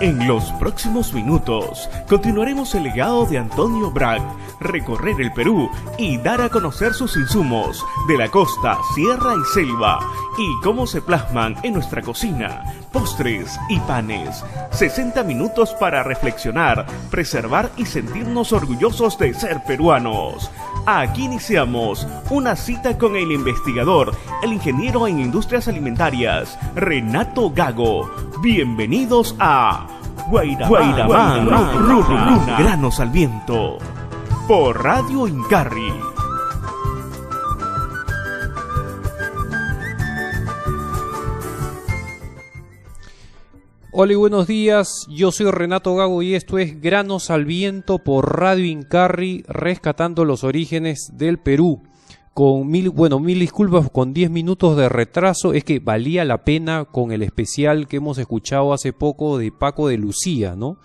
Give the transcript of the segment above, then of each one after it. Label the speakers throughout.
Speaker 1: En los próximos minutos continuaremos el legado de Antonio Bragg, recorrer el Perú y dar a conocer sus insumos de la costa, sierra y selva y cómo se plasman en nuestra cocina, postres y panes. 60 minutos para reflexionar, preservar y sentirnos orgullosos de ser peruanos. Aquí iniciamos una cita con el investigador, el ingeniero en industrias alimentarias, Renato Gago. Bienvenidos a Guairamán, Granos al Viento, por Radio Incarri.
Speaker 2: Hola y buenos días, yo soy Renato Gago y esto es Granos al Viento por Radio Incarri, rescatando los orígenes del Perú. Con mil disculpas, con 10 minutos de retraso, es que valía la pena con el especial que hemos escuchado hace poco de Paco de Lucía, ¿no?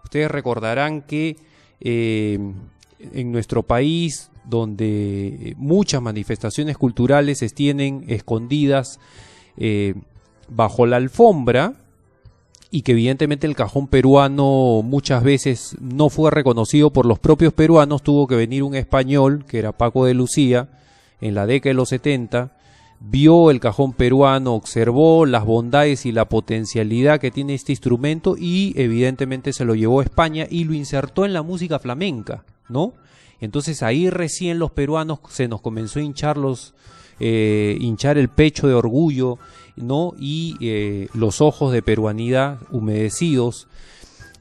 Speaker 2: Ustedes recordarán que en nuestro país, donde muchas manifestaciones culturales se tienen escondidas bajo la alfombra, y que evidentemente el cajón peruano muchas veces no fue reconocido por los propios peruanos, tuvo que venir un español, que era Paco de Lucía, en la década de los 70, vio el cajón peruano, observó las bondades y la potencialidad que tiene este instrumento y evidentemente se lo llevó a España y lo insertó en la música flamenca, ¿no? Entonces ahí recién los peruanos se nos comenzó a hinchar el pecho de orgullo, ¿no? Y los ojos de peruanidad humedecidos.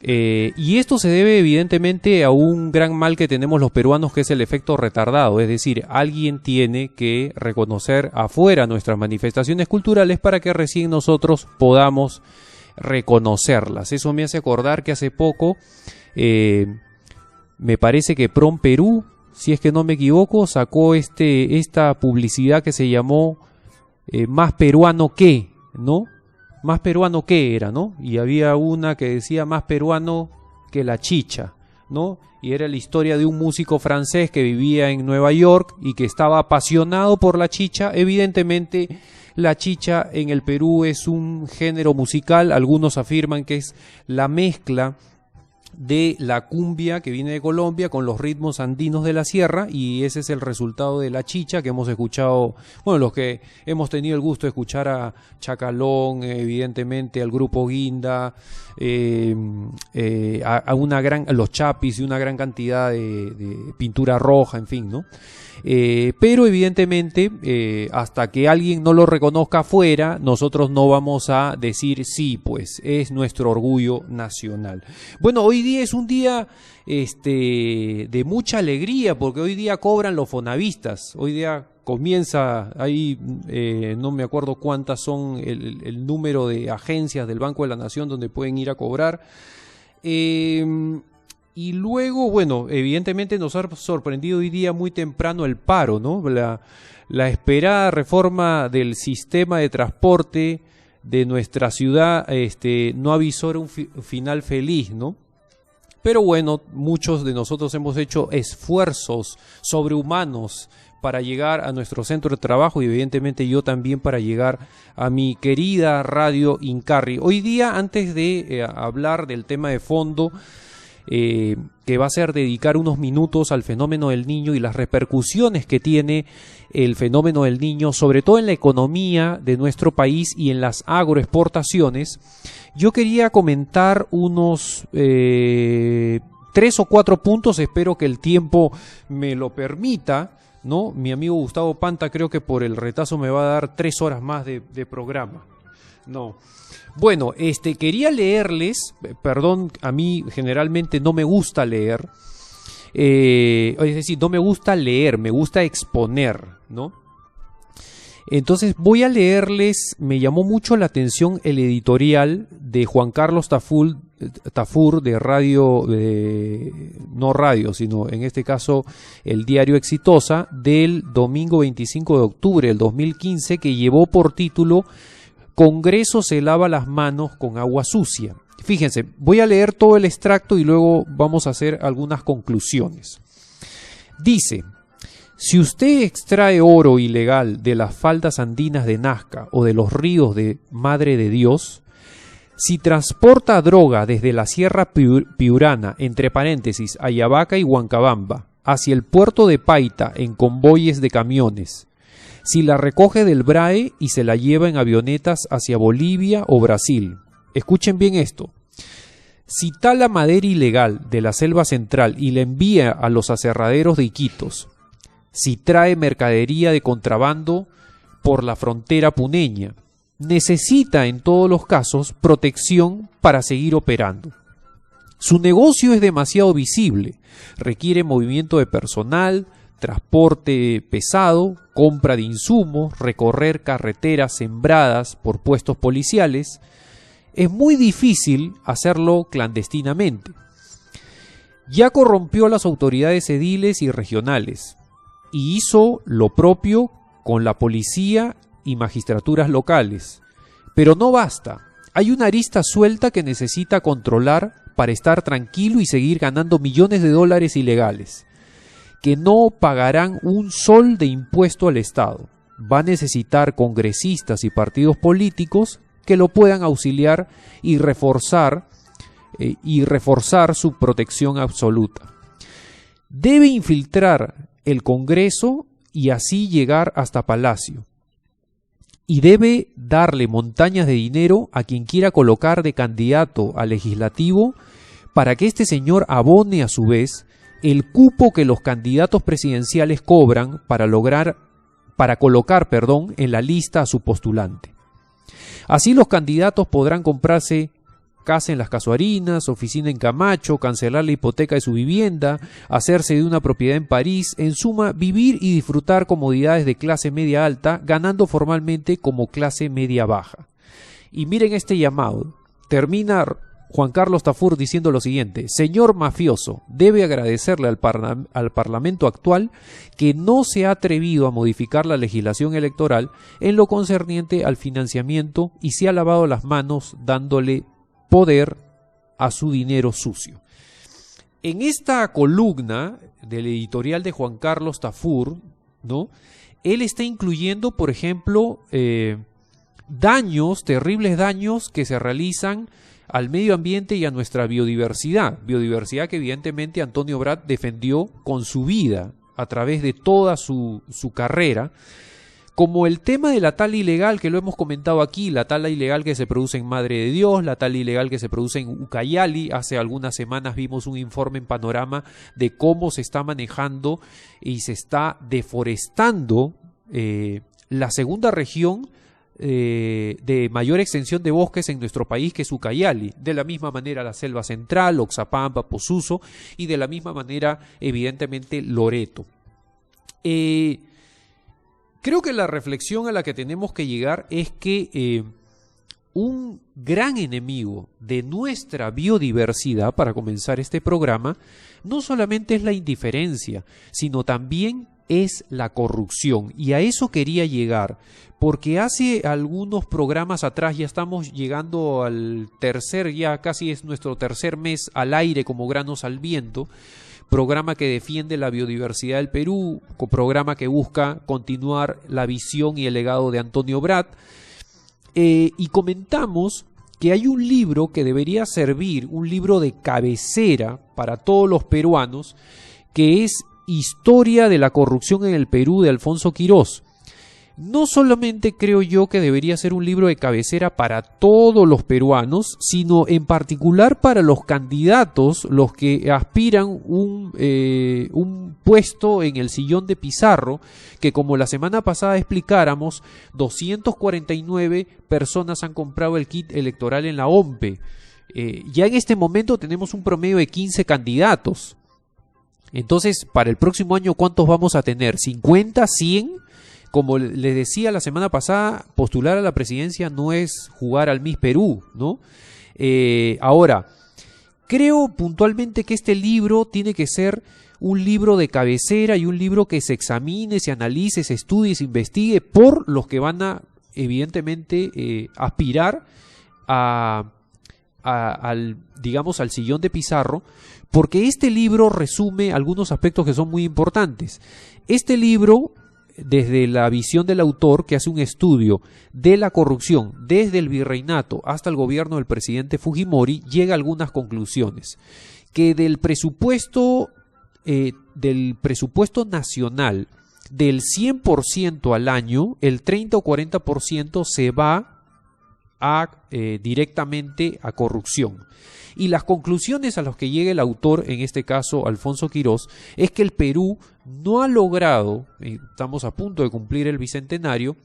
Speaker 2: Y esto se debe evidentemente a un gran mal que tenemos los peruanos, que es el efecto retardado, es decir, alguien tiene que reconocer afuera nuestras manifestaciones culturales para que recién nosotros podamos reconocerlas. Eso me hace acordar que hace poco, me parece que Prom Perú, si es que no me equivoco, sacó esta publicidad que se llamó Más peruano que, ¿no? Más peruano que era, ¿no? Y había una que decía más peruano que la chicha, ¿no? Y era la historia de un músico francés que vivía en Nueva York y que estaba apasionado por la chicha. Evidentemente, la chicha en el Perú es un género musical, algunos afirman que es la mezcla de la cumbia que viene de Colombia con los ritmos andinos de la sierra, y ese es el resultado de la chicha que hemos escuchado, bueno, los que hemos tenido el gusto de escuchar a Chacalón, evidentemente al grupo Guinda, a los Chapis y una gran cantidad de pintura roja, en fin, ¿no? Pero evidentemente hasta que alguien no lo reconozca afuera, nosotros no vamos a decir sí, pues es nuestro orgullo nacional. Bueno, hoy día es un día de mucha alegría, porque hoy día cobran los fonavistas. Hoy día comienza ahí, no me acuerdo cuántas son el número de agencias del Banco de la Nación donde pueden ir a cobrar. Y luego, bueno, evidentemente nos ha sorprendido hoy día muy temprano el paro, ¿no? La esperada reforma del sistema de transporte de nuestra ciudad no avisora un final feliz, ¿no? Pero bueno, muchos de nosotros hemos hecho esfuerzos sobrehumanos para llegar a nuestro centro de trabajo y evidentemente yo también para llegar a mi querida Radio Incarri. Hoy día, antes de hablar del tema de fondo, que va a ser dedicar unos minutos al fenómeno del Niño y las repercusiones que tiene el fenómeno del Niño, sobre todo en la economía de nuestro país y en las agroexportaciones, yo quería comentar unos 3 o 4 puntos, espero que el tiempo me lo permita, ¿no? Mi amigo Gustavo Panta creo que por el retazo me va a dar 3 horas más de programa. No. Bueno, quería leerles, perdón, a mí generalmente no me gusta leer, es decir, no me gusta leer, me gusta exponer, ¿no? Entonces voy a leerles, me llamó mucho la atención el editorial de Juan Carlos Tafur de radio, no radio, sino en este caso el diario Exitosa, del domingo 25 de octubre del 2015, que llevó por título Congreso se lava las manos con agua sucia. Fíjense, voy a leer todo el extracto y luego vamos a hacer algunas conclusiones. Dice: si usted extrae oro ilegal de las faldas andinas de Nazca o de los ríos de Madre de Dios, Si transporta droga desde la Sierra Piurana, entre paréntesis, Ayabaca y Huancabamba, hacia el puerto de Paita en convoyes de camiones. Si la recoge del BRAE y se la lleva en avionetas hacia Bolivia o Brasil. Escuchen bien esto. Si tala madera ilegal de la selva central y la envía a los aserraderos de Iquitos. Si trae mercadería de contrabando por la frontera puneña. Necesita en todos los casos protección para seguir operando. Su negocio es demasiado visible, requiere movimiento de personal, transporte pesado, compra de insumos, recorrer carreteras sembradas por puestos policiales. Es muy difícil hacerlo clandestinamente. Ya corrompió a las autoridades ediles y regionales y hizo lo propio con la policía y magistraturas locales. Pero no basta. Hay una arista suelta que necesita controlar para estar tranquilo y seguir ganando millones de dólares ilegales, que no pagarán un sol de impuesto al Estado. Va a necesitar congresistas y partidos políticos que lo puedan auxiliar y reforzar su protección absoluta. Debe infiltrar el Congreso y así llegar hasta Palacio. Y debe darle montañas de dinero a quien quiera colocar de candidato al legislativo para que este señor abone a su vez el cupo que los candidatos presidenciales cobran para colocar en la lista a su postulante. Así los candidatos podrán comprarse casa en Las Casuarinas, oficina en Camacho, cancelar la hipoteca de su vivienda, hacerse de una propiedad en París, en suma, vivir y disfrutar comodidades de clase media alta, ganando formalmente como clase media baja. Y miren este llamado. Termina Juan Carlos Tafur diciendo lo siguiente: señor mafioso, debe agradecerle al Parlamento actual que no se ha atrevido a modificar la legislación electoral en lo concerniente al financiamiento y se ha lavado las manos dándole poder a su dinero sucio. En esta columna del editorial de Juan Carlos Tafur, ¿no?, él está incluyendo, por ejemplo, terribles daños que se realizan al medio ambiente y a nuestra biodiversidad que evidentemente Antonio Brat defendió con su vida a través de toda su carrera, como el tema de la tala ilegal que lo hemos comentado aquí, la tala ilegal que se produce en Madre de Dios, la tala ilegal que se produce en Ucayali. Hace algunas semanas vimos un informe en Panorama de cómo se está manejando y se está deforestando la segunda región de mayor extensión de bosques en nuestro país, que es Ucayali. De la misma manera la selva central, Oxapampa, Posuso, y de la misma manera evidentemente Loreto. Creo que la reflexión a la que tenemos que llegar es que un gran enemigo de nuestra biodiversidad, para comenzar este programa, no solamente es la indiferencia, sino también es la corrupción. Y a eso quería llegar, porque hace algunos programas atrás, ya estamos llegando al ya casi es nuestro tercer mes al aire como Granos al Viento, programa que defiende la biodiversidad del Perú, programa que busca continuar la visión y el legado de Antonio Brat, y comentamos que hay un libro que debería servir, un libro de cabecera para todos los peruanos, que es Historia de la corrupción en el Perú, de Alfonso Quirós. No solamente creo yo que debería ser un libro de cabecera para todos los peruanos, sino en particular para los candidatos, los que aspiran un puesto en el sillón de Pizarro, que como la semana pasada explicáramos, 249 personas han comprado el kit electoral en la OMPE. Ya en este momento tenemos un promedio de 15 candidatos. Entonces, para el próximo año, ¿cuántos vamos a tener? ¿50? ¿100? Como les decía la semana pasada, postular a la presidencia no es jugar al Miss Perú, ¿no? Ahora, creo puntualmente que este libro tiene que ser un libro de cabecera y un libro que se examine, se analice, se estudie, se investigue por los que van a, evidentemente, aspirar al sillón de Pizarro, porque este libro resume algunos aspectos que son muy importantes. Este libro desde la visión del autor, que hace un estudio de la corrupción desde el virreinato hasta el gobierno del presidente Fujimori, llega a algunas conclusiones. Que del presupuesto nacional, del 100% al año, el 30 o 40% se va directamente a corrupción. Y las conclusiones a las que llega el autor, en este caso Alfonso Quirós, es que el Perú no ha logrado, estamos a punto de cumplir el bicentenario,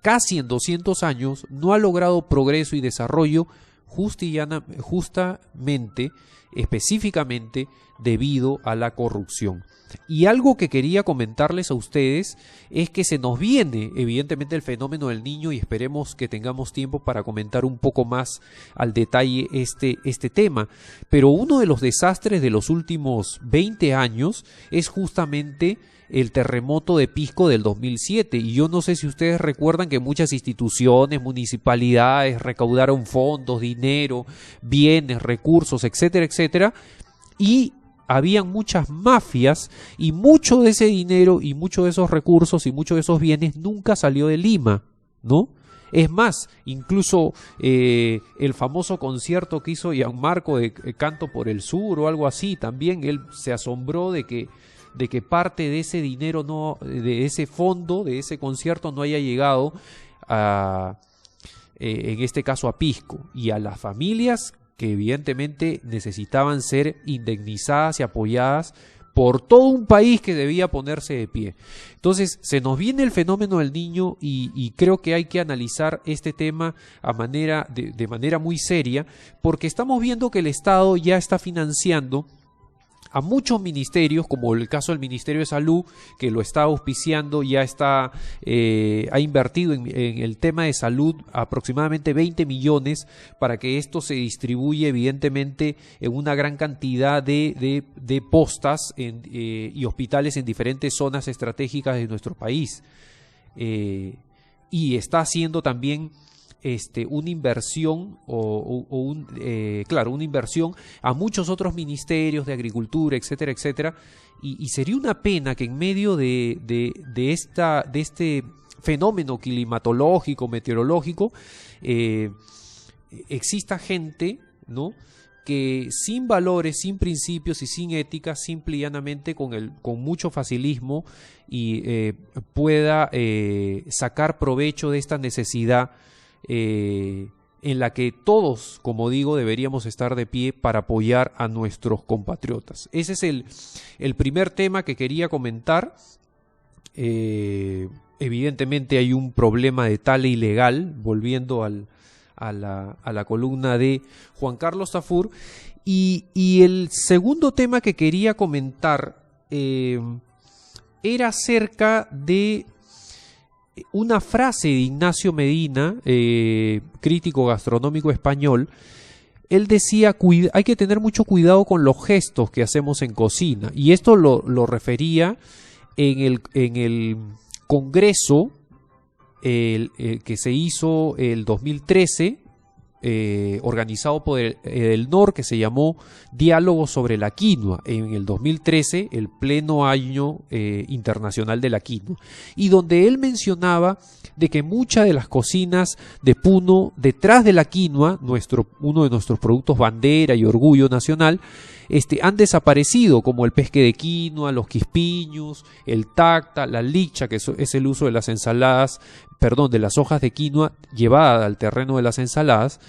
Speaker 2: casi en 200 años, no ha logrado progreso y desarrollo justamente, específicamente, debido a la corrupción. Y algo que quería comentarles a ustedes es que se nos viene evidentemente el fenómeno del Niño y esperemos que tengamos tiempo para comentar un poco más al detalle este tema. Pero uno de los desastres de los últimos 20 años es justamente el terremoto de Pisco del 2007, y yo no sé si ustedes recuerdan que muchas instituciones, municipalidades recaudaron fondos, dinero, bienes, recursos, etcétera, etcétera, y habían muchas mafias y mucho de ese dinero y mucho de esos recursos y mucho de esos bienes nunca salió de Lima, ¿no? Es más, incluso el famoso concierto que hizo Gianmarco de Canto por el Sur o algo así, también él se asombró de que parte de ese dinero, de ese fondo, de ese concierto no haya llegado en este caso a Pisco, y a las familias que evidentemente necesitaban ser indemnizadas y apoyadas por todo un país que debía ponerse de pie. Entonces se nos viene el fenómeno del Niño y creo que hay que analizar este tema de manera muy seria, porque estamos viendo que el Estado ya está financiando a muchos ministerios, como el caso del Ministerio de Salud, que lo está auspiciando, ya ha invertido en el tema de salud aproximadamente 20 millones para que esto se distribuya evidentemente en una gran cantidad de postas y hospitales en diferentes zonas estratégicas de nuestro país. Y está haciendo también una inversión una inversión a muchos otros ministerios de agricultura, etcétera, etcétera, y sería una pena que en medio de este fenómeno climatológico, meteorológico, exista gente, ¿no?, que sin valores, sin principios y sin ética, simple y llanamente con mucho facilismo pueda sacar provecho de esta necesidad en la que todos, como digo, deberíamos estar de pie para apoyar a nuestros compatriotas. Ese es el primer tema que quería comentar. Evidentemente hay un problema de tala ilegal, volviendo a la columna de Juan Carlos Tafur, y el segundo tema que quería comentar era acerca de una frase de Ignacio Medina, crítico gastronómico español. Él decía, hay que tener mucho cuidado con los gestos que hacemos en cocina, y esto lo refería en el congreso que se hizo el 2013, organizado por el NOR, que se llamó Diálogo sobre la Quinoa, en el 2013, el pleno año internacional de la quinoa, y donde él mencionaba de que muchas de las cocinas de Puno, detrás de la quinoa, uno de nuestros productos bandera y orgullo nacional, han desaparecido, como el pesque de quinoa, los quispiños, el tacta, la licha, que es el uso de las ensaladas, de las hojas de quinoa llevadas al terreno de las ensaladas.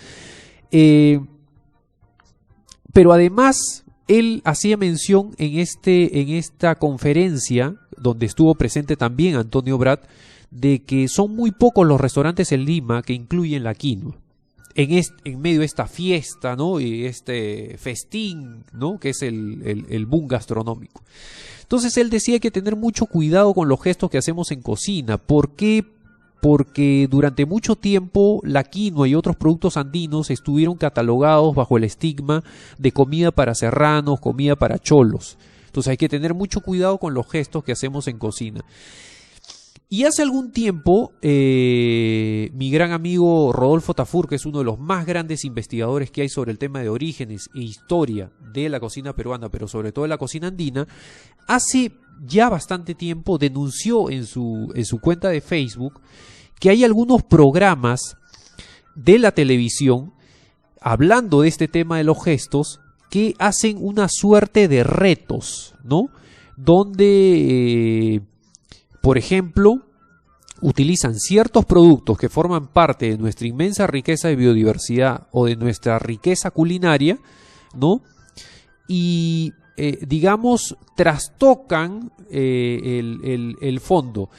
Speaker 2: Pero además él hacía mención en esta conferencia, donde estuvo presente también Antonio Brat, de que son muy pocos los restaurantes en Lima que incluyen la quinoa en medio de esta fiesta, ¿no?, y este festín, ¿no?, que es el boom gastronómico. Entonces él decía que hay que tener mucho cuidado con los gestos que hacemos en cocina. ¿Por qué? Porque durante mucho tiempo la quinoa y otros productos andinos estuvieron catalogados bajo el estigma de comida para serranos, comida para cholos. Entonces hay que tener mucho cuidado con los gestos que hacemos en cocina. Y hace algún tiempo, mi gran amigo Rodolfo Tafur, que es uno de los más grandes investigadores que hay sobre el tema de orígenes e historia de la cocina peruana, pero sobre todo de la cocina andina, hace ya bastante tiempo denunció en su cuenta de Facebook que hay algunos programas de la televisión hablando de este tema de los gestos que hacen una suerte de retos, ¿no? Donde, por ejemplo, utilizan ciertos productos que forman parte de nuestra inmensa riqueza de biodiversidad o de nuestra riqueza culinaria, ¿no? Y digamos, trastocan el fondo.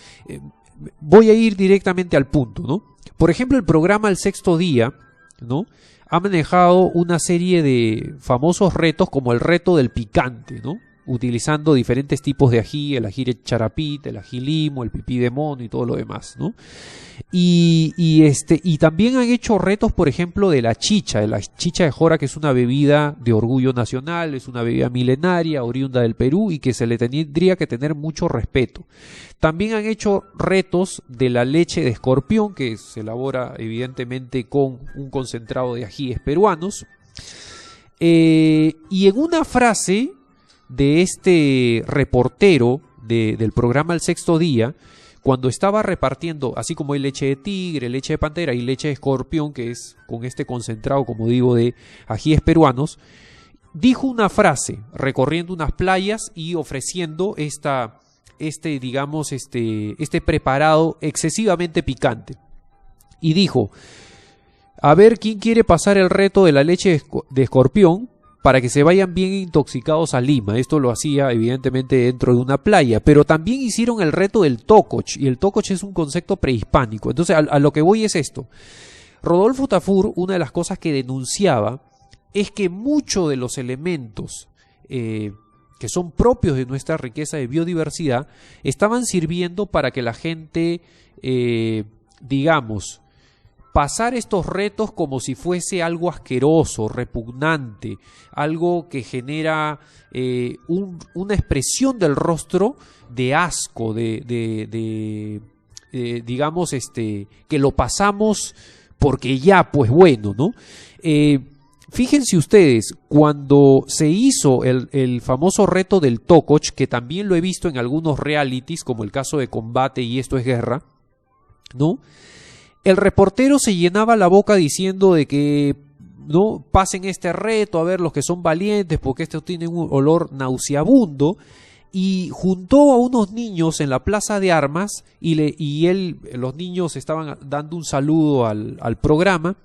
Speaker 2: Voy a ir directamente al punto, ¿no? Por ejemplo, el programa El Sexto Día, ¿no?, ha manejado una serie de famosos retos como el reto del picante, ¿no?, utilizando diferentes tipos de ají, el ají charapita, el ají limo, el pipí de mono y todo lo demás, ¿no? Y también han hecho retos, por ejemplo, de la chicha de jora, que es una bebida de orgullo nacional, es una bebida milenaria, oriunda del Perú y que se le tendría que tener mucho respeto. También han hecho retos de la leche de escorpión, que se elabora evidentemente con un concentrado de ajíes peruanos. Y en una frase de este reportero del programa El Sexto Día, cuando estaba repartiendo, así como hay leche de tigre, leche de pantera y leche de escorpión, que es con este concentrado, como digo, de ajíes peruanos, dijo una frase recorriendo unas playas y ofreciendo este preparado excesivamente picante. Y dijo: a ver quién quiere pasar el reto de la leche de escorpión para que se vayan bien intoxicados a Lima. Esto lo hacía evidentemente dentro de una playa, pero también hicieron el reto del tococh, y el tococh es un concepto prehispánico. Entonces a lo que voy es esto: Rodolfo Tafur, una de las cosas que denunciaba es que muchos de los elementos que son propios de nuestra riqueza de biodiversidad estaban sirviendo para que la gente, digamos, pasar estos retos como si fuese algo asqueroso, repugnante, algo que genera una expresión del rostro de asco, digamos, que lo pasamos porque ya, pues bueno, ¿no? Fíjense ustedes, cuando se hizo el famoso reto del tococh, que también lo he visto en algunos realities, como el caso de Combate y Esto es Guerra, ¿no?, el reportero se llenaba la boca diciendo de que no pasen este reto, a ver los que son valientes, porque esto tiene un olor nauseabundo, y juntó a unos niños en la plaza de armas los niños estaban dando un saludo al programa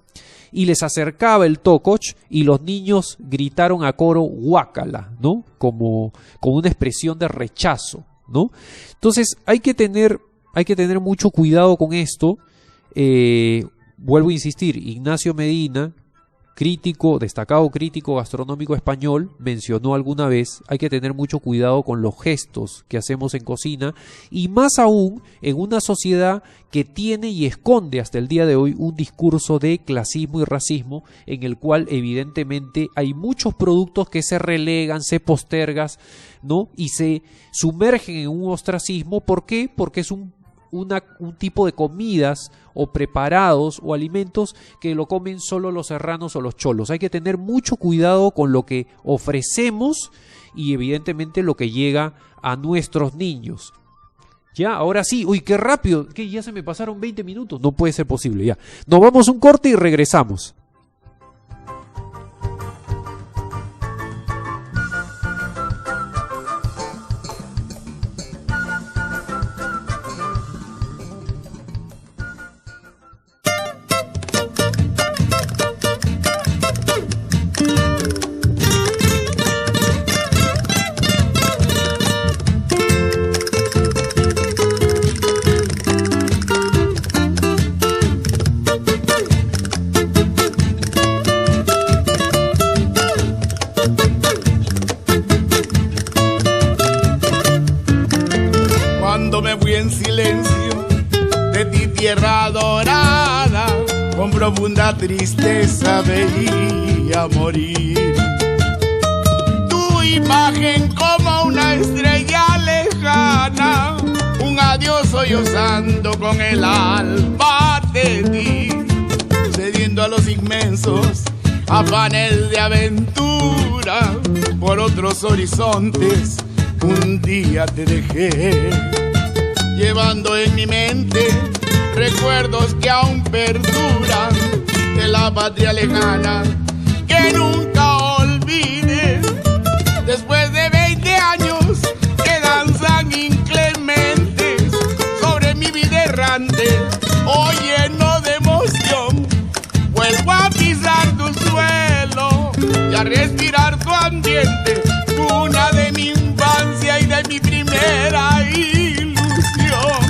Speaker 2: y les acercaba el tococh y los niños gritaron a coro guácala, ¿no?, como una expresión de rechazo, ¿no? Entonces hay que tener mucho cuidado con esto. Vuelvo a insistir, Ignacio Medina, destacado crítico gastronómico español, mencionó alguna vez: hay que tener mucho cuidado con los gestos que hacemos en cocina, y más aún en una sociedad que tiene y esconde hasta el día de hoy un discurso de clasismo y racismo, en el cual evidentemente hay muchos productos que se relegan, se postergan, ¿no?, y se sumergen en un ostracismo. ¿Por qué? Porque es un tipo de comidas o preparados o alimentos que lo comen solo los serranos o los cholos. Hay que tener mucho cuidado con lo que ofrecemos y evidentemente lo que llega a nuestros niños. Ya, ahora sí, uy, qué rápido, que ya se me pasaron 20 minutos, no puede ser posible, ya. Nos vamos a un corte y regresamos.
Speaker 3: Profunda tristeza veía morir tu imagen como una estrella lejana, un adiós sollozando con el alma de ti, cediendo a los inmensos afanes de aventura. Por otros horizontes un día te dejé, llevando en mi mente recuerdos que aún perduran de la patria lejana que nunca olvides. Después de 20 años que danzan inclementes sobre mi vida errante, hoy lleno de emoción vuelvo a pisar tu suelo y a respirar tu ambiente, cuna de mi infancia y de mi primera ilusión.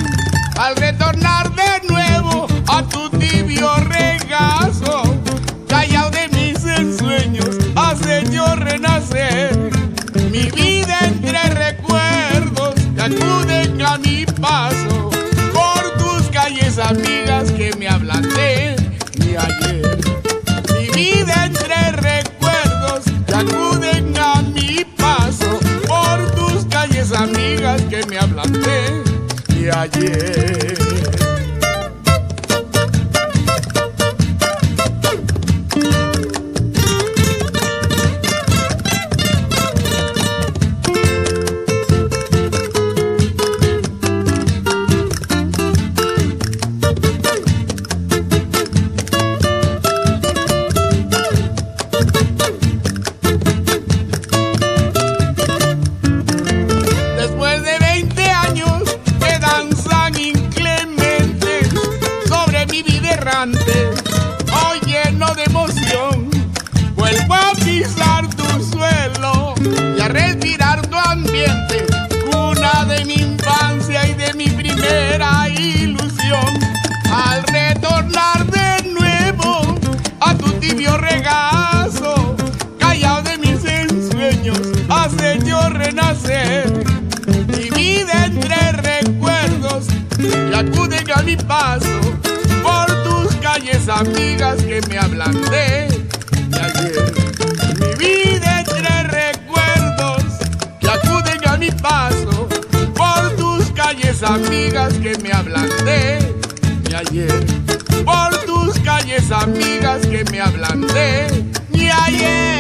Speaker 3: Al retornar de nuevo a tu tibio regazo, callado de mis ensueños, hace yo renacer mi vida entre recuerdos que acuden a mi paso por tus calles amigas que me hablan de mi ayer. Mi vida entre recuerdos que acuden a mi paso por tus calles amigas que me hablan de mi ayer. Hoy lleno de emoción vuelvo a pisar tu suelo y a respirar tu ambiente, cuna de mi infancia y de mi primera ilusión. Al retornar de nuevo a tu tibio regazo, callado de mis ensueños, hace yo renacer mi vida entre recuerdos que acuden a mi paso por tus calles amigas que me hablan de ayer. Mi vida entre recuerdos que acuden a mi paso por tus calles amigas que me hablan de ayer. Por tus calles amigas que me hablan de mi ayer.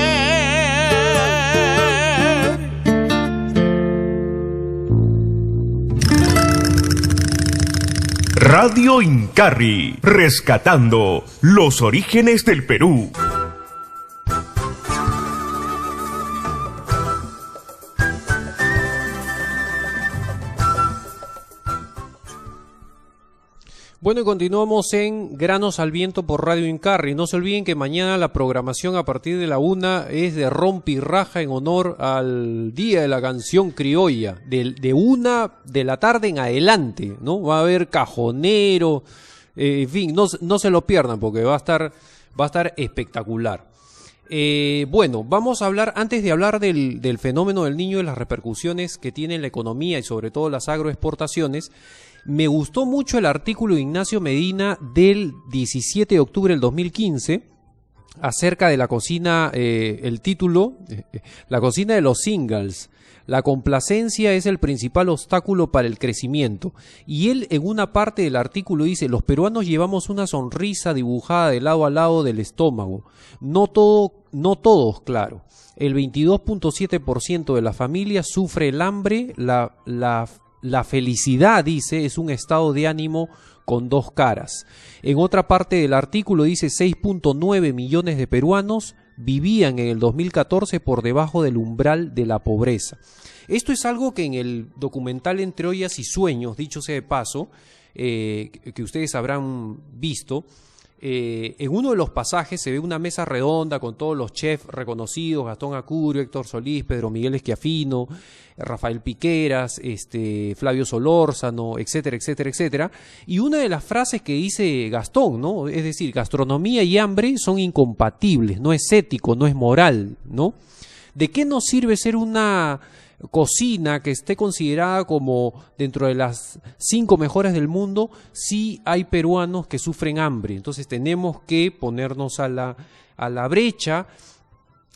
Speaker 1: Radio Incarri, rescatando los orígenes del Perú.
Speaker 2: Bueno, y continuamos en Granos al Viento por Radio Incarri. No se olviden que mañana la programación a partir de la 1 es de rompe y raja en honor al Día de la Canción Criolla. De 1 de la tarde en adelante, ¿no? Va a haber cajonero, en fin, no se lo pierdan porque va a estar espectacular. Bueno, vamos a hablar, antes de hablar del fenómeno del Niño y las repercusiones que tiene en la economía y sobre todo las agroexportaciones, me gustó mucho el artículo de Ignacio Medina del 17 de octubre del 2015 acerca de la cocina, el título, la cocina de los singles. La complacencia es el principal obstáculo para el crecimiento. Y él en una parte del artículo dice, los peruanos llevamos una sonrisa dibujada de lado a lado del estómago. No todos, claro. El 22.7% de las familias sufre el hambre, la felicidad, dice, es un estado de ánimo con dos caras. En otra parte del artículo dice 6.9 millones de peruanos vivían en el 2014 por debajo del umbral de la pobreza. Esto es algo que en el documental Entre Ollas y Sueños, dicho sea de paso, que ustedes habrán visto, en uno de los pasajes se ve una mesa redonda con todos los chefs reconocidos, Gastón Acurio, Héctor Solís, Pedro Miguel Esquiafino, Rafael Piqueras, Flavio Solórzano, etcétera, etcétera, etcétera. Y una de las frases que dice Gastón, ¿no? Es decir, gastronomía y hambre son incompatibles, no es ético, no es moral, ¿no? ¿De qué nos sirve ser una cocina que esté considerada como dentro de las 5 mejores del mundo si hay peruanos que sufren hambre? Entonces tenemos que ponernos a la brecha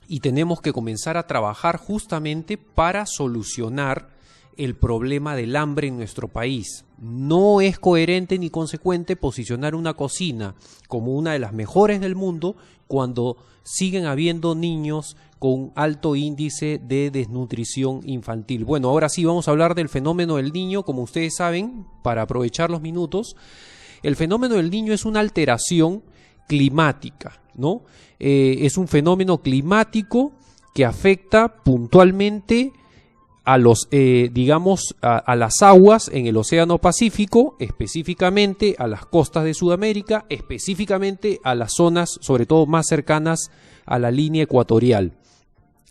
Speaker 2: y tenemos que comenzar a trabajar justamente para solucionar el problema del hambre en nuestro país. No es coherente ni consecuente posicionar una cocina como una de las mejores del mundo cuando siguen habiendo niños con alto índice de desnutrición infantil. Bueno, ahora sí vamos a hablar del fenómeno del Niño. Como ustedes saben, para aprovechar los minutos, el fenómeno del Niño es una alteración climática, ¿no? Es un fenómeno climático que afecta puntualmente a los, a las aguas en el Océano Pacífico, específicamente a las costas de Sudamérica, específicamente a las zonas, sobre todo más cercanas a la línea ecuatorial.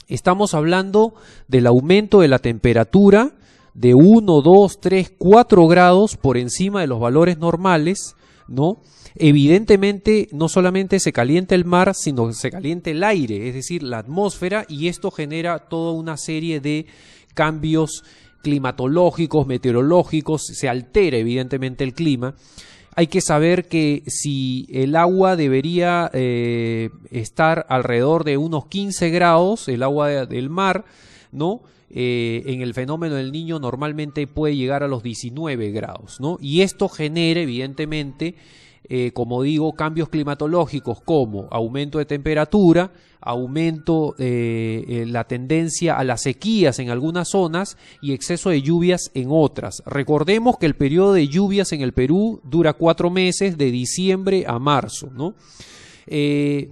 Speaker 2: Estamos hablando del aumento de la temperatura de 1, 2, 3, 4 grados por encima de los valores normales, ¿no? Evidentemente, no solamente se calienta el mar, sino que se calienta el aire, es decir, la atmósfera, y esto genera toda una serie de cambios climatológicos, meteorológicos, se altera evidentemente el clima. Hay que saber que si el agua debería estar alrededor de unos 15 grados, el agua del mar, ¿no? En el fenómeno del Niño normalmente puede llegar a los 19 grados, ¿no? Y esto genera evidentemente, como digo, cambios climatológicos como aumento de temperatura, aumento de la tendencia a las sequías en algunas zonas y exceso de lluvias en otras. Recordemos que el periodo de lluvias en el Perú dura 4 meses, de diciembre a marzo, ¿no? El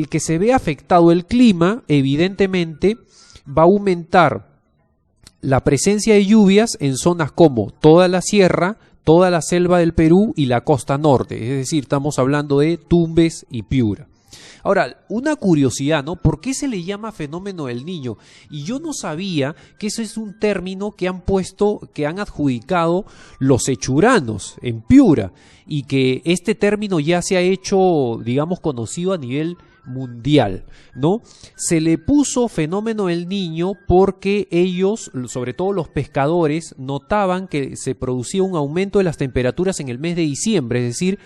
Speaker 2: que se ve afectado el clima, evidentemente, va a aumentar la presencia de lluvias en zonas como toda la sierra, toda la selva del Perú y la costa norte, es decir, estamos hablando de Tumbes y Piura. Ahora, una curiosidad, ¿no? ¿Por qué se le llama fenómeno del Niño? Y yo no sabía que eso es un término que han adjudicado los sechuranos en Piura, y que este término ya se ha hecho, digamos, conocido a nivel mundial, ¿no? Se le puso fenómeno del Niño porque ellos, sobre todo los pescadores, notaban que se producía un aumento de las temperaturas en el mes de diciembre, es decir,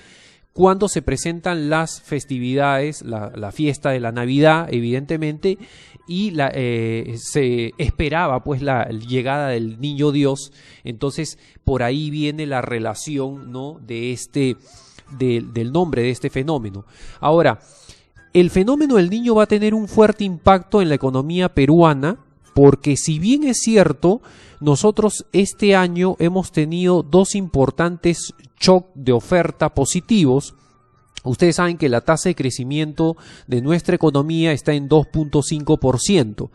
Speaker 2: cuando se presentan las festividades, la fiesta de la Navidad, evidentemente, y se esperaba pues la llegada del Niño Dios. Entonces, por ahí viene la relación, ¿no?, de del nombre de este fenómeno. Ahora, el fenómeno del Niño va a tener un fuerte impacto en la economía peruana, porque si bien es cierto, nosotros este año hemos tenido 2 importantes shocks de oferta positivos. Ustedes saben que la tasa de crecimiento de nuestra economía está en 2.5%.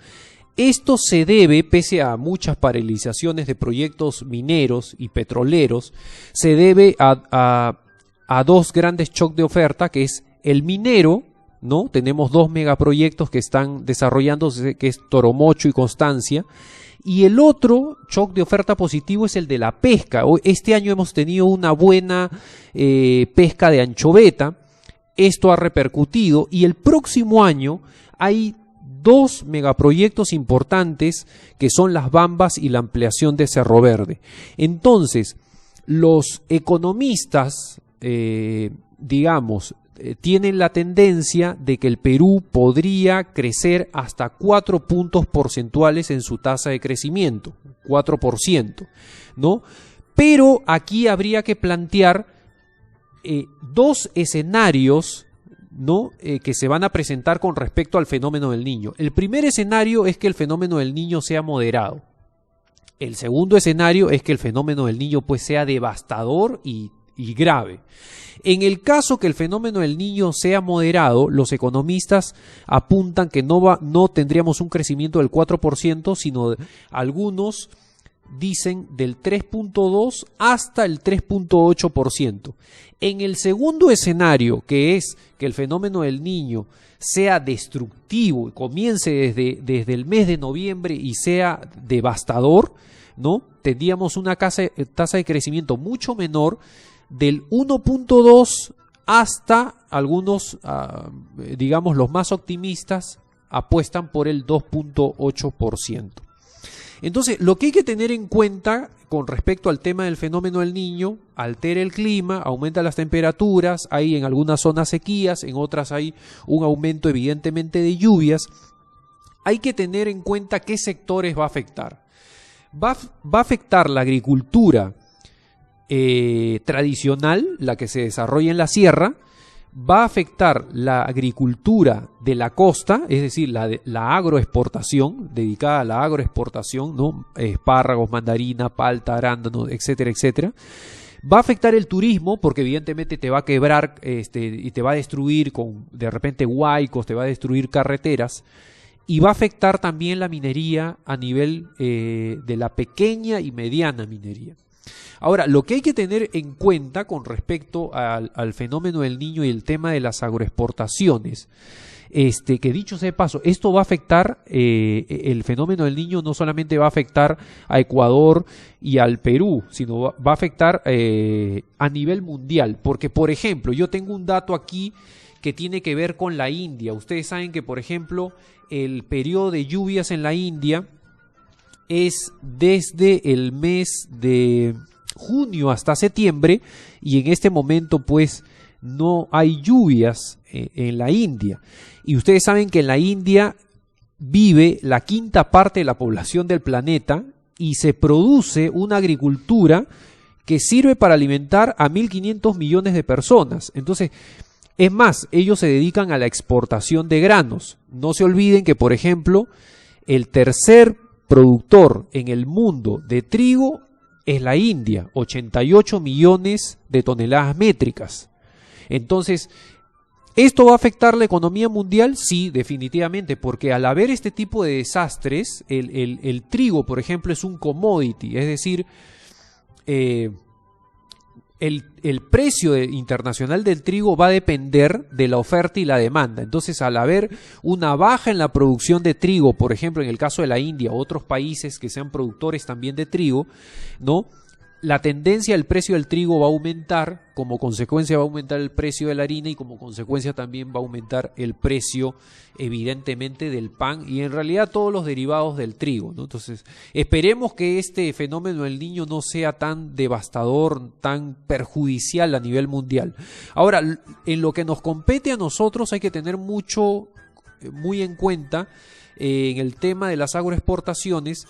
Speaker 2: Esto se debe, pese a muchas paralizaciones de proyectos mineros y petroleros, se debe a 2 grandes shocks de oferta, que es el minero, ¿no? Tenemos 2 megaproyectos que están desarrollándose, que es Toromocho y Constancia, y el otro shock de oferta positivo es el de la pesca. Este año hemos tenido una buena pesca de anchoveta, esto ha repercutido, y el próximo año hay 2 megaproyectos importantes que son Las Bambas y la ampliación de Cerro Verde. Entonces, los economistas, tienen la tendencia de que el Perú podría crecer hasta 4 puntos porcentuales en su tasa de crecimiento, 4%, ¿no? Pero aquí habría que plantear 2 escenarios, ¿no?, que se van a presentar con respecto al fenómeno del Niño. El primer escenario es que el fenómeno del Niño sea moderado. El segundo escenario es que el fenómeno del Niño pues sea devastador y grave. En el caso que el fenómeno del Niño sea moderado, los economistas apuntan que no tendríamos un crecimiento del 4%, sino algunos dicen del 3.2 hasta el 3.8%. En el segundo escenario, que es que el fenómeno del Niño sea destructivo, comience desde el mes de noviembre y sea devastador, ¿no?, tendríamos una tasa de crecimiento mucho menor, del 1.2 hasta algunos, los más optimistas, apuestan por el 2.8%. Entonces, lo que hay que tener en cuenta con respecto al tema del fenómeno del Niño: altera el clima, aumenta las temperaturas, hay en algunas zonas sequías, en otras hay un aumento evidentemente de lluvias. hay que tener en cuenta qué sectores va a afectar. Va a afectar la agricultura tradicional, la que se desarrolla en la sierra, va a afectar la agricultura de la costa, es decir, la agroexportación, dedicada a la agroexportación, ¿no? Espárragos, mandarina, palta, arándano, etcétera, etcétera. Va a afectar el turismo, porque evidentemente te va a quebrar y te va a destruir con, de repente, huaicos, te va a destruir carreteras. Y va a afectar también la minería a nivel de la pequeña y mediana minería. Ahora, lo que hay que tener en cuenta con respecto al fenómeno del Niño y el tema de las agroexportaciones, que dicho sea de paso, esto va a afectar, el fenómeno del Niño no solamente va a afectar a Ecuador y al Perú, sino va a afectar a nivel mundial. Porque, por ejemplo, yo tengo un dato aquí que tiene que ver con la India. Ustedes saben que, por ejemplo, el periodo de lluvias en la India es desde el mes de junio hasta septiembre, y en este momento pues no hay lluvias en la India. Y ustedes saben que en la India vive la quinta parte de la población del planeta y se produce una agricultura que sirve para alimentar a 1.500 millones de personas. Entonces, es más, ellos se dedican a la exportación de granos. No se olviden que, por ejemplo, el tercer productor en el mundo de trigo es la India, 88 millones de toneladas métricas. Entonces, ¿esto va a afectar la economía mundial? Sí, definitivamente, porque al haber este tipo de desastres, el trigo, por ejemplo, es un commodity, es decir, el precio internacional del trigo va a depender de la oferta y la demanda. Entonces, al haber una baja en la producción de trigo, por ejemplo, en el caso de la India o otros países que sean productores también de trigo, ¿no?, la tendencia del precio del trigo va a aumentar, como consecuencia va a aumentar el precio de la harina y como consecuencia también va a aumentar el precio, evidentemente, del pan y en realidad todos los derivados del trigo, ¿no? Entonces, esperemos que este fenómeno del Niño no sea tan devastador, tan perjudicial a nivel mundial. Ahora, en lo que nos compete a nosotros hay que tener muy en cuenta en el tema de las agroexportaciones,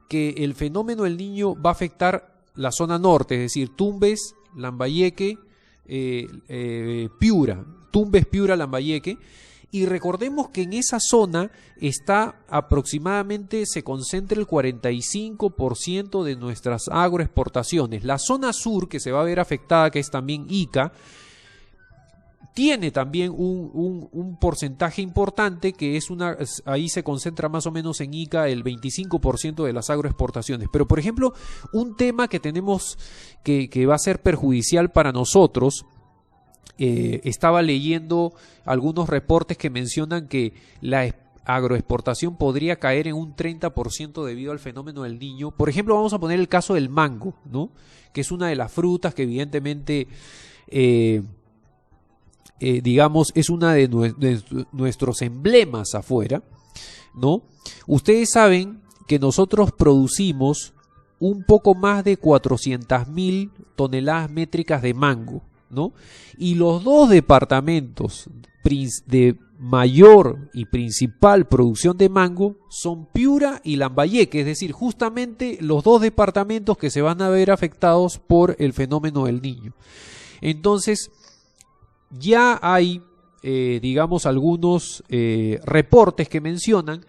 Speaker 2: que el fenómeno del Niño va a afectar la zona norte, es decir, Tumbes, Lambayeque, Piura, Tumbes, Piura, Lambayeque, y recordemos que en esa zona está aproximadamente, se concentra el 45% de nuestras agroexportaciones. La zona sur, que se va a ver afectada, que es también Ica, tiene también un porcentaje importante que ahí se concentra más o menos en Ica el 25% de las agroexportaciones. Pero, por ejemplo, un tema que tenemos que va a ser perjudicial para nosotros, estaba leyendo algunos reportes que mencionan que la agroexportación podría caer en un 30% debido al fenómeno del Niño. Por ejemplo, vamos a poner el caso del mango, ¿no?, que es una de las frutas que evidentemente digamos, es una de nuestros emblemas afuera, ¿no? Ustedes saben que nosotros producimos un poco más de 400.000 toneladas métricas de mango, ¿no? Y los dos departamentos de mayor y principal producción de mango son Piura y Lambayeque, es decir, justamente los dos departamentos que se van a ver afectados por el fenómeno del Niño. Entonces, ya hay, digamos, algunos reportes que mencionan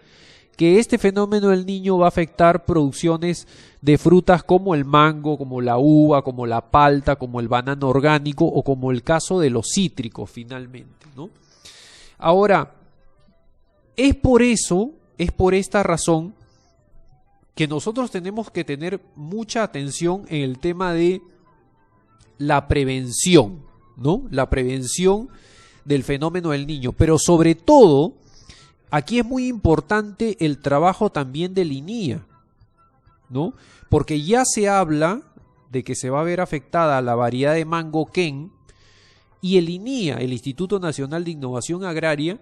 Speaker 2: que este fenómeno del Niño va a afectar producciones de frutas como el mango, como la uva, como la palta, como el banano orgánico o como el caso de los cítricos finalmente, ¿no? Ahora, es por esta razón que nosotros tenemos que tener mucha atención en el tema de la prevención, ¿no? La prevención del fenómeno del Niño, pero sobre todo aquí es muy importante el trabajo también del INIA, ¿no? Porque ya se habla de que se va a ver afectada la variedad de mango Ken, y el INIA, el Instituto Nacional de Innovación Agraria,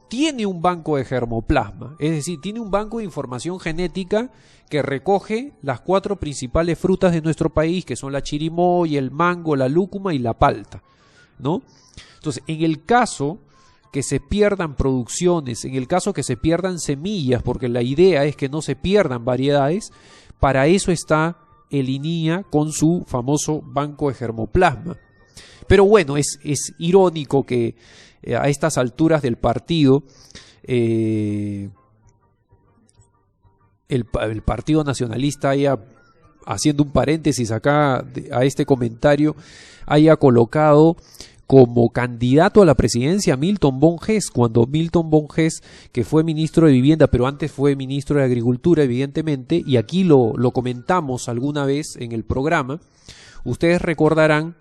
Speaker 2: tiene un banco de germoplasma, es decir, tiene un banco de información genética que recoge las 4 principales frutas de nuestro país, que son la chirimoya, el mango, la lúcuma y la palta, ¿no? Entonces, en el caso que se pierdan producciones, en el caso que se pierdan semillas, porque la idea es que no se pierdan variedades, para eso está el INIA con su famoso banco de germoplasma. Pero bueno, es irónico que a estas alturas del partido el Partido Nacionalista haya, haciendo un paréntesis acá a este comentario, haya colocado como candidato a la presidencia a Milton Bonges, cuando Milton Bonges, que fue ministro de Vivienda, pero antes fue ministro de Agricultura, evidentemente, y aquí lo comentamos alguna vez en el programa, ustedes recordarán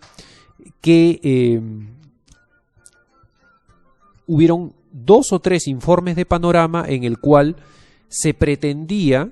Speaker 2: que hubieron 2 o 3 informes de Panorama en el cual se pretendía,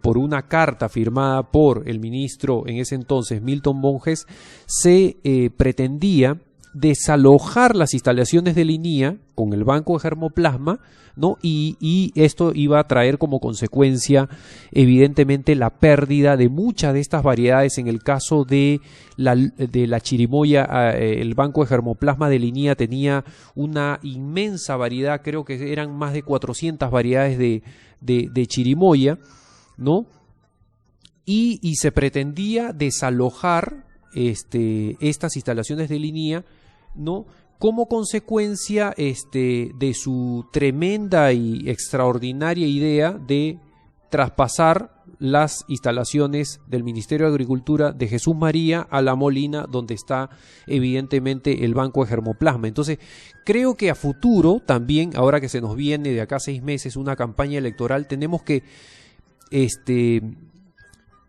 Speaker 2: por una carta firmada por el ministro en ese entonces, Milton Bonges, se pretendía desalojar las instalaciones del INIA con el banco de germoplasma, ¿no? Y esto iba a traer como consecuencia, evidentemente, la pérdida de muchas de estas variedades. En el caso de la chirimoya, el banco de germoplasma del INIA tenía una inmensa variedad, creo que eran más de 400 variedades de chirimoya, ¿no? Y se pretendía desalojar estas instalaciones del INIA, ¿no? Como consecuencia de su tremenda y extraordinaria idea de traspasar las instalaciones del Ministerio de Agricultura de Jesús María a La Molina, donde está evidentemente el banco de germoplasma. Entonces, creo que a futuro también, ahora que se nos viene de acá 6 meses una campaña electoral, tenemos que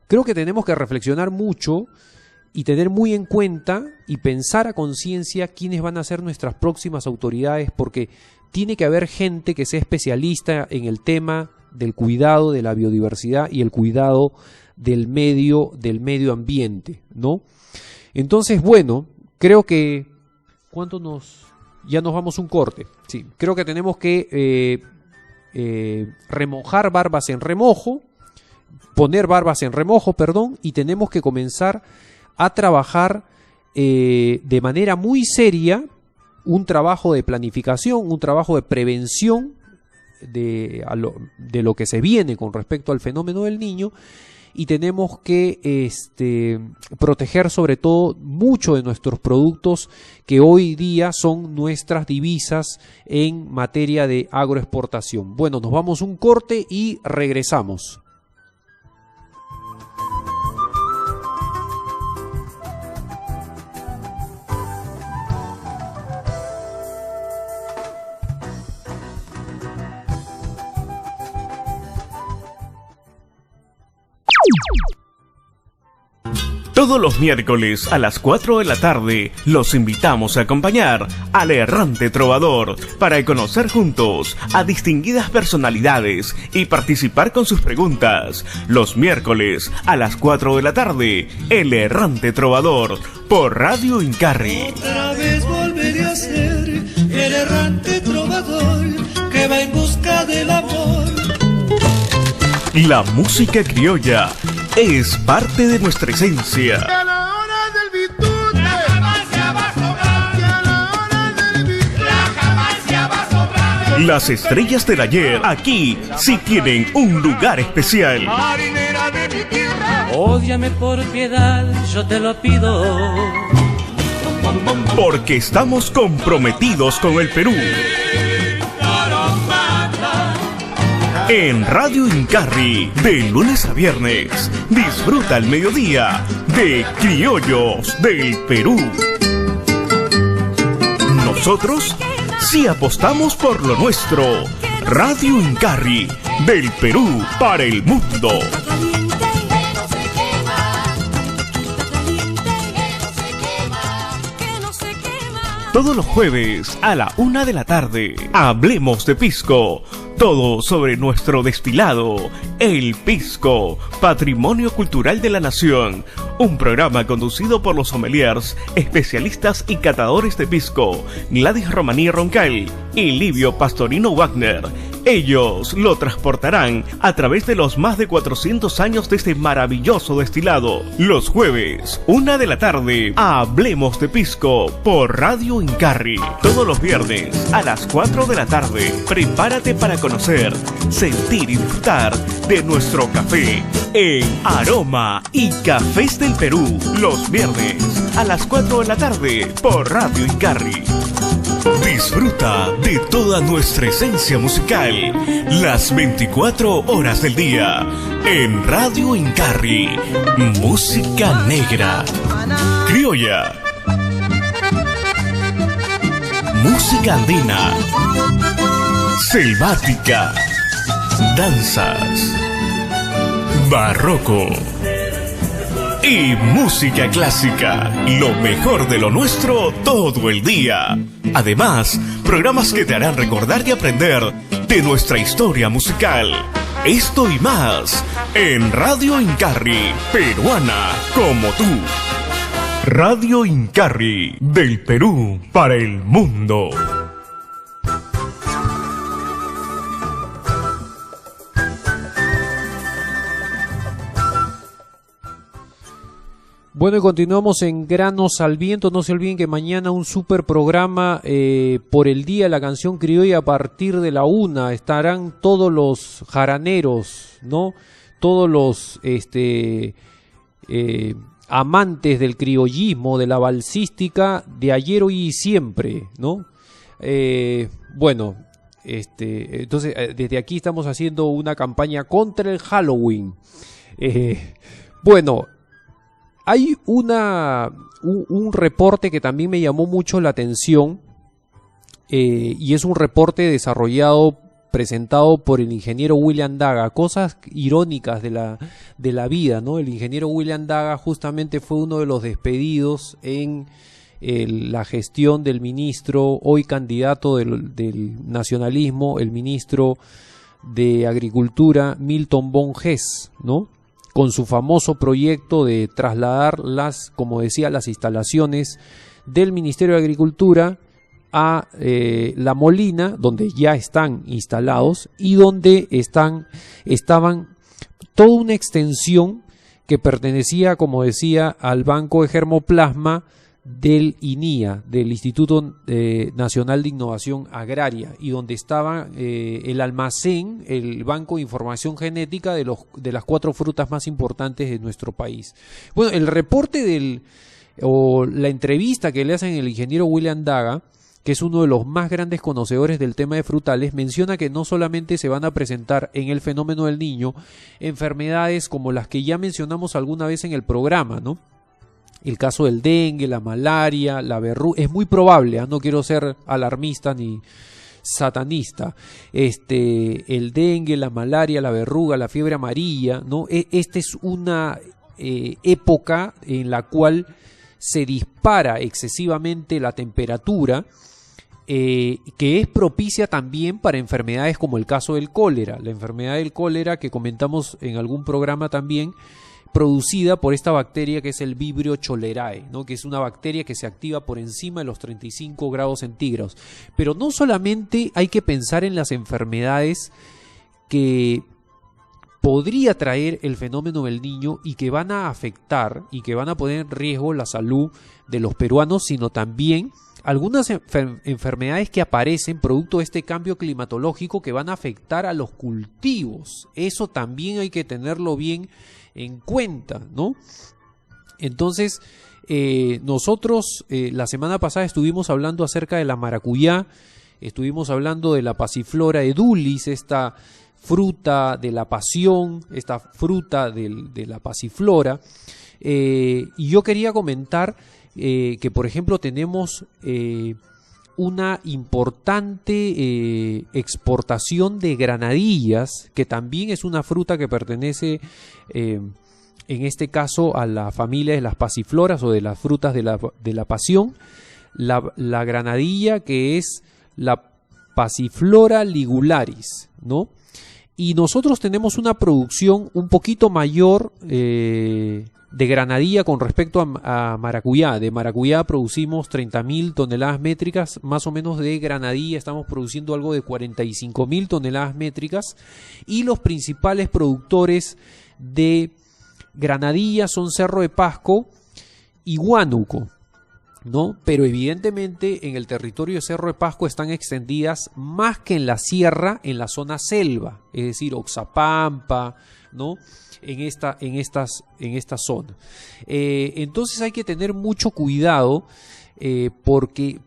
Speaker 2: creo que tenemos que reflexionar mucho y tener muy en cuenta y pensar a conciencia quiénes van a ser nuestras próximas autoridades, porque tiene que haber gente que sea especialista en el tema del cuidado de la biodiversidad y el cuidado del medio ambiente, ¿no? Entonces, bueno, creo que ya nos vamos un corte. Sí, creo que tenemos que remojar barbas en remojo, poner barbas en remojo, perdón, y tenemos que comenzar a trabajar de manera muy seria un trabajo de planificación, un trabajo de prevención de lo que se viene con respecto al fenómeno del Niño, y tenemos que proteger sobre todo mucho de nuestros productos que hoy día son nuestras divisas en materia de agroexportación. Bueno, nos vamos un corte y regresamos.
Speaker 1: Todos los miércoles a las 4 de la tarde los invitamos a acompañar al Errante Trovador para conocer juntos a distinguidas personalidades y participar con sus preguntas. Los miércoles a las 4 de la tarde, el Errante Trovador por Radio Incarri.
Speaker 4: Otra vez volveré a ser el errante trovador que va en busca del amor.
Speaker 1: La música criolla es parte de nuestra esencia.
Speaker 3: A la hora del bitute, la Jamasia va a sobrar. Y a la hora del bitute, la Jamasia va a sobrar.
Speaker 1: Las estrellas del ayer aquí sí tienen un lugar especial.
Speaker 3: Marinera de mi tierra,
Speaker 4: Ódiame por piedad, yo te lo pido.
Speaker 1: Porque estamos comprometidos con el Perú. En Radio Incarri, de lunes a viernes, disfruta al mediodía de Criollos del Perú. Nosotros sí apostamos por lo nuestro. Radio Incarri, del Perú para el mundo. Todos los jueves a la 1 de la tarde, hablemos de pisco. Todo sobre nuestro destilado, el pisco, patrimonio cultural de la nación. Un programa conducido por los sommeliers, especialistas y catadores de pisco, Gladys Romaní Roncal, y Livio Pastorino Wagner. Ellos lo transportarán a través de los más de 400 años de este maravilloso destilado. Los jueves, 1 de la tarde, Hablemos de Pisco por Radio Incarri. Todos los viernes a las 4 de la tarde, prepárate para conocer, sentir y disfrutar de nuestro café en Aroma y Cafés del Perú. Los viernes a las 4 de la tarde por Radio Incarri. Disfruta de toda nuestra esencia musical las 24 horas del día en Radio Incarri. Música negra, criolla, música andina, selvática, danzas, barroco y música clásica, lo mejor de lo nuestro todo el día. Además, programas que te harán recordar y aprender de nuestra historia musical. Esto y más en Radio Incarri, peruana como tú. Radio Incarri, del Perú para el mundo.
Speaker 2: Bueno, y continuamos en Granos al Viento. No se olviden que mañana un super programa por el Día de la Canción Criolla a partir de la 1. Estarán todos los jaraneros, ¿no? Todos los amantes del criollismo, de la balsística, de ayer, hoy y siempre, ¿no? Entonces desde aquí estamos haciendo una campaña contra el Halloween. Hay un reporte que también me llamó mucho la atención y es un reporte presentado por el ingeniero William Daga. Cosas irónicas de la vida, ¿no? El ingeniero William Daga justamente fue uno de los despedidos en la gestión del ministro, hoy candidato del nacionalismo, el ministro de Agricultura, Milton Bon Ges, ¿no? Con su famoso proyecto de trasladar las instalaciones del Ministerio de Agricultura a La Molina, donde ya están instalados y donde estaban toda una extensión que pertenecía, como decía, al Banco de Germoplasma del INIA, del Instituto Nacional de Innovación Agraria, y donde estaba el almacén, el Banco de Información Genética de las 4 frutas más importantes de nuestro país. Bueno, el reporte la entrevista que le hacen al ingeniero William Daga, que es uno de los más grandes conocedores del tema de frutales, menciona que no solamente se van a presentar en el fenómeno del Niño enfermedades como las que ya mencionamos alguna vez en el programa, ¿no? El caso del dengue, la malaria, la verruga, es muy probable, no quiero ser alarmista ni satanista, el dengue, la malaria, la verruga, la fiebre amarilla, ¿no? Esta es una época en la cual se dispara excesivamente la temperatura, que es propicia también para enfermedades como el caso del cólera, la enfermedad del cólera que comentamos en algún programa también, producida por esta bacteria que es el Vibrio cholerae, ¿no? Que es una bacteria que se activa por encima de los 35 grados centígrados. Pero no solamente hay que pensar en las enfermedades que podría traer el fenómeno del Niño y que van a afectar y que van a poner en riesgo la salud de los peruanos, sino también algunas enfermedades que aparecen producto de este cambio climatológico que van a afectar a los cultivos. Eso también hay que tenerlo bien en cuenta, ¿no? Entonces, nosotros la semana pasada estuvimos hablando acerca de la maracuyá, estuvimos hablando de la Passiflora edulis, esta fruta de la pasión, esta fruta de la Passiflora, y yo quería comentar que, por ejemplo, tenemos una importante exportación de granadillas, que también es una fruta que pertenece en este caso a la familia de las pasifloras o de las frutas de la pasión. La granadilla, que es la Passiflora ligularis, ¿no? Y nosotros tenemos una producción un poquito mayor de de granadilla con respecto a maracuyá. De maracuyá producimos 30.000 toneladas métricas, más o menos de granadilla estamos produciendo algo de 45.000 toneladas métricas, y los principales productores de granadilla son Cerro de Pasco y Huánuco, ¿no? Pero evidentemente en el territorio de Cerro de Pasco están extendidas más que en la sierra, en la zona selva, es decir, Oxapampa, ¿no? En esta zona. Entonces hay que tener mucho cuidado porque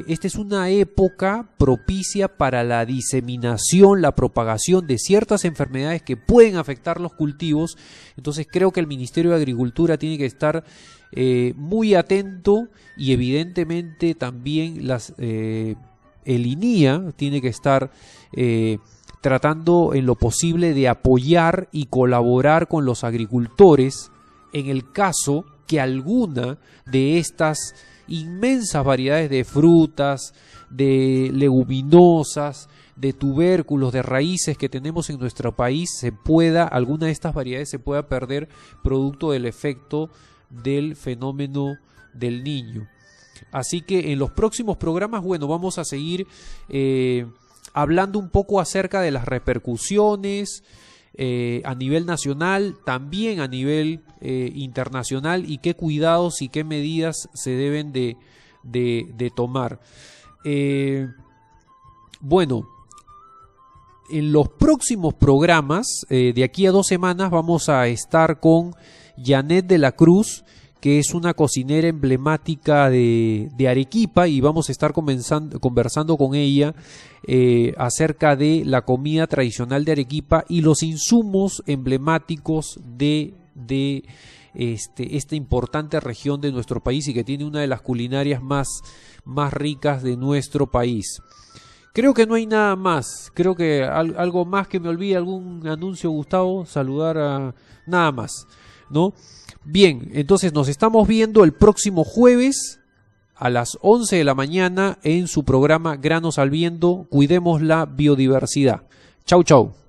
Speaker 2: esta es una época propicia para la diseminación, la propagación de ciertas enfermedades que pueden afectar los cultivos. Entonces creo que el Ministerio de Agricultura tiene que estar muy atento, y evidentemente también el INIA tiene que estar tratando en lo posible de apoyar y colaborar con los agricultores en el caso que alguna de estas inmensas variedades de frutas, de leguminosas, de tubérculos, de raíces que tenemos en nuestro país, alguna de estas variedades se pueda perder producto del efecto del fenómeno del Niño. Así que en los próximos programas, bueno, vamos a seguir hablando un poco acerca de las repercusiones a nivel nacional, también a nivel internacional, y qué cuidados y qué medidas se deben de tomar. Bueno, en los próximos programas, de aquí a 2 semanas, vamos a estar con Janet de la Cruz, que es una cocinera emblemática de Arequipa, y vamos a estar conversando con ella acerca de la comida tradicional de Arequipa y los insumos emblemáticos de esta importante región de nuestro país, y que tiene una de las culinarias más ricas de nuestro país. Creo que no hay nada más. Creo que algo más que me olvide, algún anuncio, Gustavo, saludar a nada más, ¿no? Bien, entonces nos estamos viendo el próximo jueves a las 11 de la mañana en su programa Granos al Viento. Cuidemos la biodiversidad. Chau, chau.